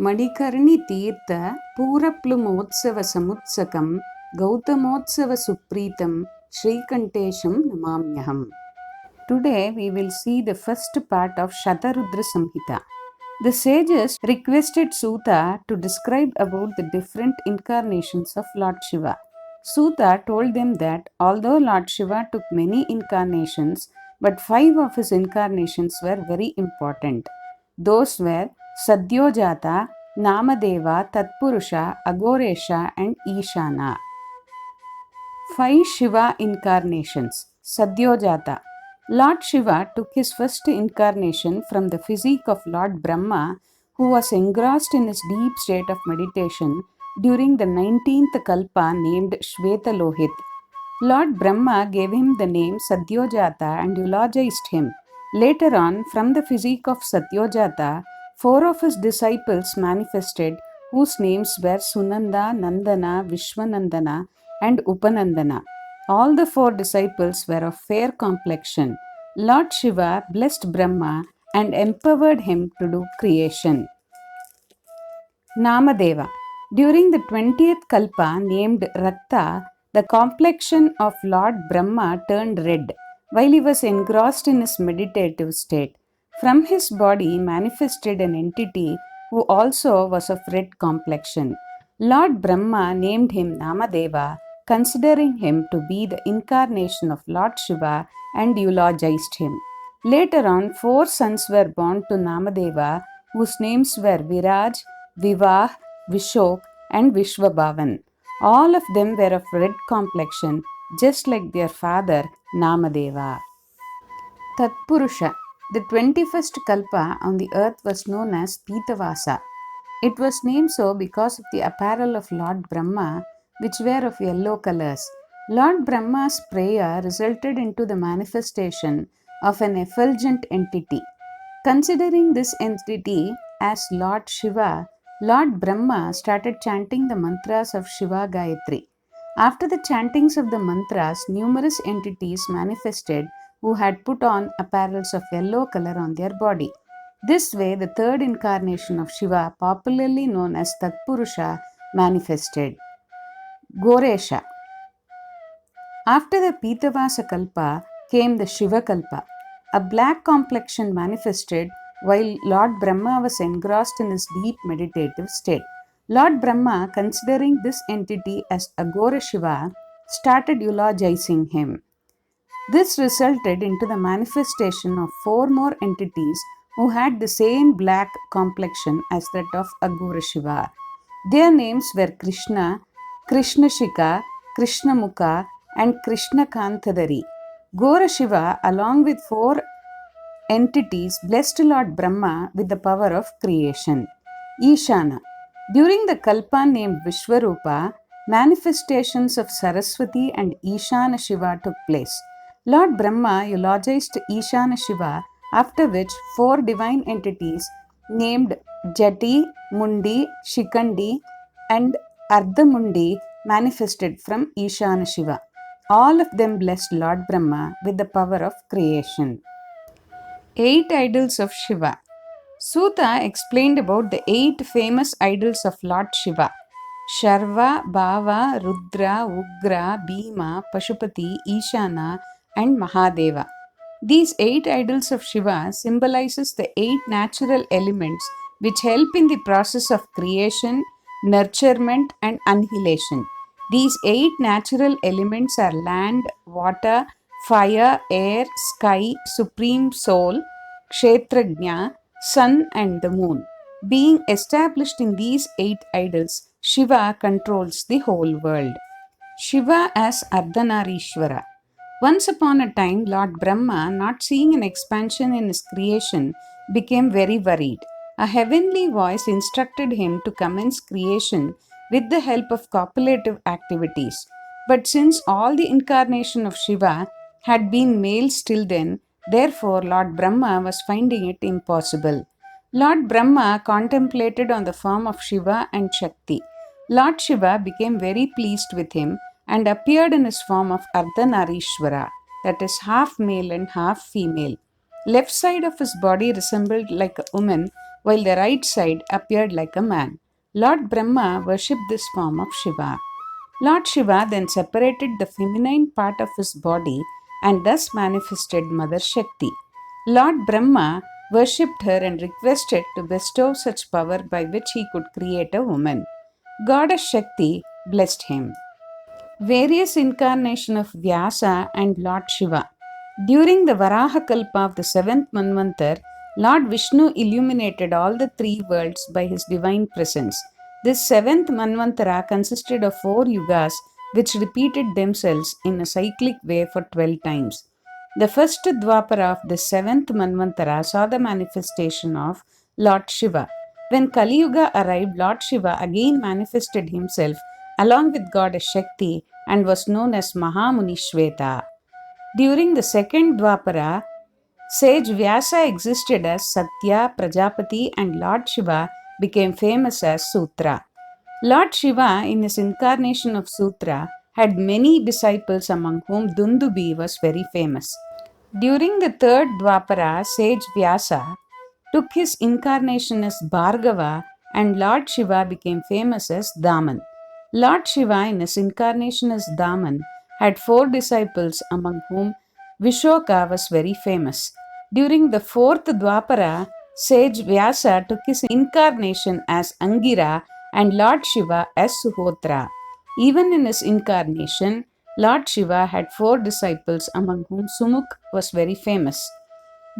मणिकर्णि तीर्थ पूरप्लुमोत्सव समुत्सकं गौतमोत्सव सुप्रीतं श्रीकण्ठेशं नमाम्यहम्. Today we will see the first part of Shatharudra Samhita. The sages requested Suta to describe about the different incarnations of Lord Shiva. Suta told them that although Lord Shiva took many incarnations, but 5 of his incarnations were very important. Those were Sadio Jata, Namadeva, Tatpurusha, Agoresha and Ishana. 5 Shiva incarnations. Sadio Jata. Lord Shiva took his first incarnation from the physique of Lord Brahma, who was engrossed in his deep state of meditation during the 19th Kalpa named Shvetalohit. Lord Brahma gave him the name Satyojata and eulogized him. Later on, from the physique of Satyojata, 4 of his disciples manifested, whose names were Sunanda, Nandana, Vishwanandana, and Upanandana. All the 4 disciples were of fair complexion. Lord Shiva blessed Brahma and empowered him to do creation. Namadeva. During the 20th Kalpa named Rakta, the complexion of Lord Brahma turned red while he was engrossed in his meditative state. From his body manifested an entity who also was of red complexion. Lord Brahma named him Namadeva, considering him to be the incarnation of Lord Shiva, and eulogized him. Later on, 4 sons were born to Namadeva, whose names were Viraj, Vivah, Vishok, and Vishwabhavan. All of them were of red complexion, just like their father Namadeva. Tatpurusha. The 21st Kalpa on the earth was known as Pitavasa. It was named so because of the apparel of Lord Brahma, which were of yellow colors. Lord Brahma's prayer resulted into the manifestation of an effulgent entity. Considering this entity as Lord Shiva, Lord Brahma started chanting the mantras of Shiva Gayatri. After the chantings of the mantras, numerous entities manifested who had put on apparels of yellow color on their body. This way, the third incarnation of Shiva, popularly known as Tatpurusha, manifested. Goresha. After the Pitavasakalpa came the Shiva Kalpa. A black complexion manifested while Lord Brahma was engrossed in his deep meditative state. Lord Brahma, considering this entity as Agora Shiva, started eulogizing him. This resulted into the manifestation of 4 more entities who had the same black complexion as that of Agora Shiva. Their names were Krishna, Krishnashika, Krishnamukha, and Krishna Kantadari. Gora Shiva, along with 4 entities, blessed Lord Brahma with the power of creation. Ishana. During the Kalpa named Vishwarupa, manifestations of Saraswati and Ishana Shiva took place. Lord Brahma eulogized Ishana Shiva, after which 4 divine entities named Jati, Mundi, Shikandi, and Ardhamundi manifested from Ishana Shiva. All of them blessed Lord Brahma with the power of creation. 8 idols of Shiva. Suta explained about the 8 famous idols of Lord Shiva: Sharva, Bhava, Rudra, Ugra, Bhima, Pashupati, Ishana, and Mahadeva. These 8 idols of Shiva symbolizes the 8 natural elements which help in the process of creation, nurturement, and annihilation. These 8 natural elements are land, water, fire, air, sky, supreme soul, Kshetrajna, sun, and the moon. Being established in these 8 idols, Shiva controls the whole world. Shiva as Ardhanarishwara. Once upon a time, Lord Brahma, not seeing an expansion in his creation, became very worried. A heavenly voice instructed him to commence creation with the help of copulative activities. But since all the incarnation of Shiva had been males till then, therefore Lord Brahma was finding it impossible. Lord Brahma contemplated on the form of Shiva and Shakti. Lord Shiva became very pleased with him and appeared in his form of Ardhanarishwara, that is half male and half female. Left side of his body resembled like a woman while the right side appeared like a man. Lord Brahma worshipped this form of Shiva. Lord Shiva then separated the feminine part of his body and thus manifested Mother Shakti. Lord Brahma worshipped her and requested to bestow such power by which he could create a woman. Goddess Shakti blessed him. Various incarnations of Vyasa and Lord Shiva. During the Varahakalpa of the 7th Manvantar, Lord Vishnu illuminated all the three worlds by his divine presence. This 7th Manvantara consisted of 4 yugas which repeated themselves in a cyclic way for 12 times. The first Dwapara of the 7th Manvantara saw the manifestation of Lord Shiva. When Kali Yuga arrived, Lord Shiva again manifested himself along with goddess Shakti and was known as Mahamuni Shweta. During the second Dwapara, sage Vyasa existed as Satya, Prajapati, and Lord Shiva became famous as Sutra. Lord Shiva, in his incarnation of Sutra, had many disciples among whom Dundubi was very famous. During the third Dwapara, sage Vyasa took his incarnation as Bhargava and Lord Shiva became famous as Daman. Lord Shiva, in his incarnation as Daman, had 4 disciples among whom Vishoka was very famous. During the fourth Dwapara, sage Vyasa took his incarnation as Angira and Lord Shiva as Suhotra. Even in his incarnation, Lord Shiva had 4 disciples among whom Sumukh was very famous.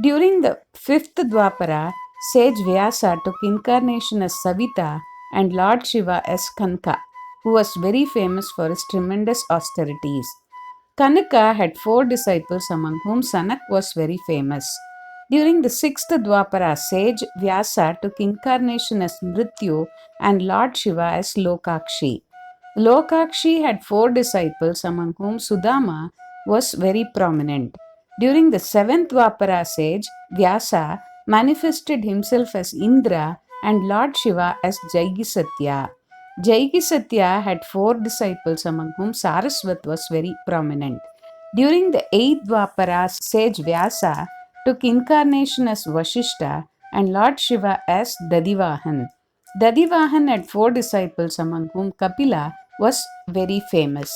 During the fifth Dwapara, sage Vyasa took incarnation as Savita and Lord Shiva as Kanka, who was very famous for his tremendous austerities. Kanaka had 4 disciples among whom Sanak was very famous. During the sixth Dwapara, sage Vyasa took incarnation as Mrityu and Lord Shiva as Lokakshi. Lokakshi had 4 disciples among whom Sudama was very prominent. During the seventh Dwapara, sage Vyasa manifested himself as Indra and Lord Shiva as Jaigisatya. Jaigisatya had 4 disciples among whom Saraswat was very prominent. During the eighth Dwapara, sage Vyasa took incarnation as Vashishta and Lord Shiva as Dadivahan. Dadivahan had 4 disciples among whom Kapila was very famous.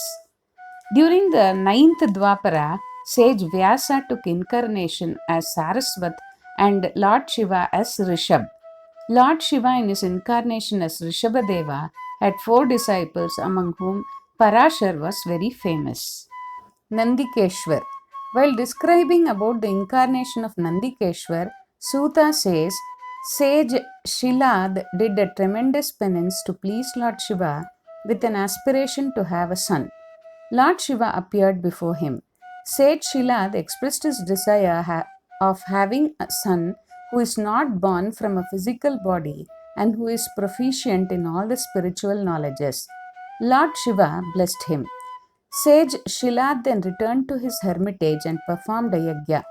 During the ninth Dwapara, sage Vyasa took incarnation as Saraswat and Lord Shiva as Rishab. Lord Shiva, in his incarnation as Rishabhadeva, had 4 disciples among whom Parashar was very famous. Nandi Keshwar. While describing about the incarnation of Nandi Keshwar, Suta says, sage Shilad did a tremendous penance to please Lord Shiva with an aspiration to have a son. Lord Shiva appeared before him. Sage Shilad expressed his desire of having a son who is not born from a physical body and who is proficient in all the spiritual knowledges. Lord Shiva blessed him. Sage Shilad then returned to his hermitage and performed a yajna.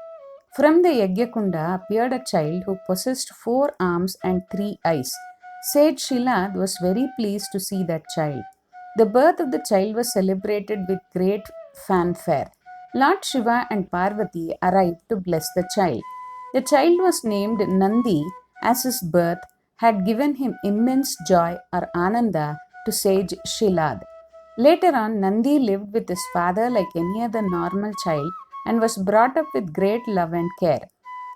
From the Yajna appeared a child who possessed 4 arms and 3 eyes. Sage Shilad was very pleased to see that child. The birth of the child was celebrated with great fanfare. Lord Shiva and Parvati arrived to bless the child. The child was named Nandi as his birth had given him immense joy or ananda to sage Shilad. Later on, Nandi lived with his father like any other normal child and was brought up with great love and care.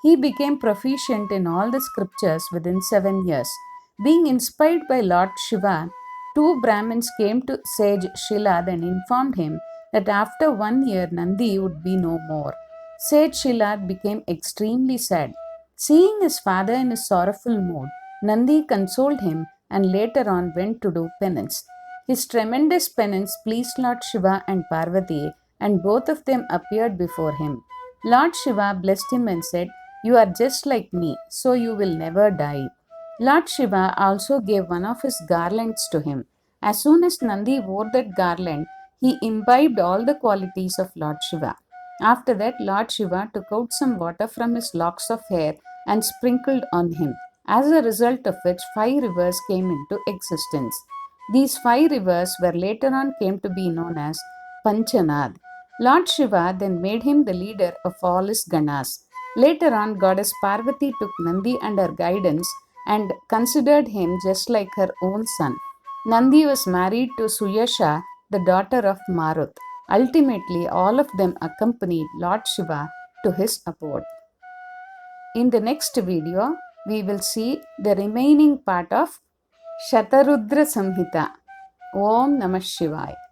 He became proficient in all the scriptures within 7 years. Being inspired by Lord Shiva, 2 Brahmins came to sage Shilad and informed him that after 1 year Nandi would be no more. Sage Shilad became extremely sad. Seeing his father in a sorrowful mood, Nandi consoled him and later on went to do penance. His tremendous penance pleased Lord Shiva and Parvati, and both of them appeared before him. Lord Shiva blessed him and said, "You are just like me, so you will never die." Lord Shiva also gave one of his garlands to him. As soon as Nandi wore that garland, he imbibed all the qualities of Lord Shiva. After that, Lord Shiva took out some water from his locks of hair and sprinkled on him, as a result of which 5 rivers came into existence. These 5 rivers were later on came to be known as Panchanad. Lord Shiva then made him the leader of all his Ganas. Later on, goddess Parvati took Nandi under guidance and considered him just like her own son. Nandi was married to Suyasha, the daughter of Marut. Ultimately, all of them accompanied Lord Shiva to his abode. In the next video, we will see the remaining part of Shatharudra Samhita. Om Namah Shivaya.